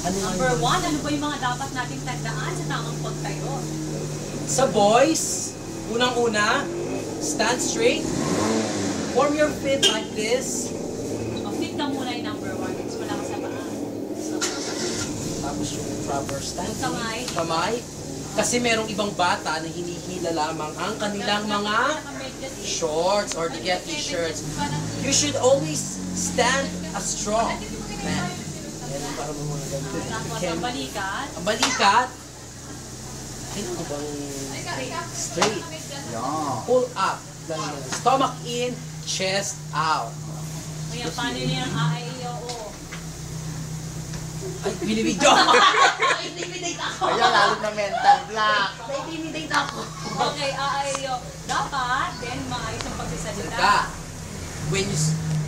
Number 1, ano ba yung mga dapat nating tandaan sa tamang pagtayo? Sa boys, unang-una, stand straight. Form your feet like this. Fit ka muna yung number 1. Tapos wala ka sa paa. Tapos yung proper stand. Kamay. Kamay. Kasi merong ibang bata na hinihila lamang ang kanilang mga shorts or to get t-shirts. You should always stand as strong. Man. Yan para mo mga ganito. Tapos ang balikat. Ang balikat. Kailan mo bang straight? Yeah. Pull up. Stomach in, chest out. Kaya paano niya ang AIO? Ay, binibidyo! Intimidate ako! Kaya lalo na mental block. Na-intimidate ako! Okay, AIO. Dapat, then maayos ang pagsasalita. Ka.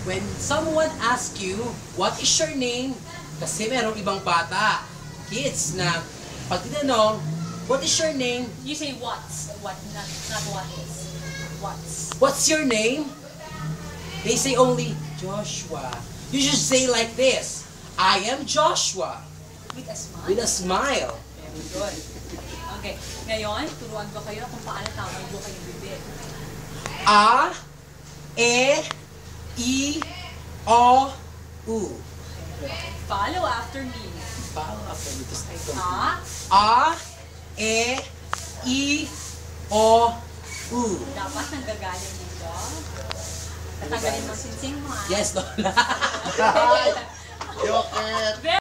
When someone asks you, what is your name? Kasi merong ibang bata, kids na pag tinanong, what is your name? You say what's. What, not what is. What's. What's your name? They say only, Joshua. You should say like this, I am Joshua. With a smile. With a smile. Very good. Okay, ngayon, turuan ko kayo kung paano tama yung buka yung bibig. A, E, I, O, U. Follow after me. Follow after me. A, E, I, O, U. dapat nanggagaling dito. Tatanggalin mo sinsing mo, ha? Yes, Lola. Joker.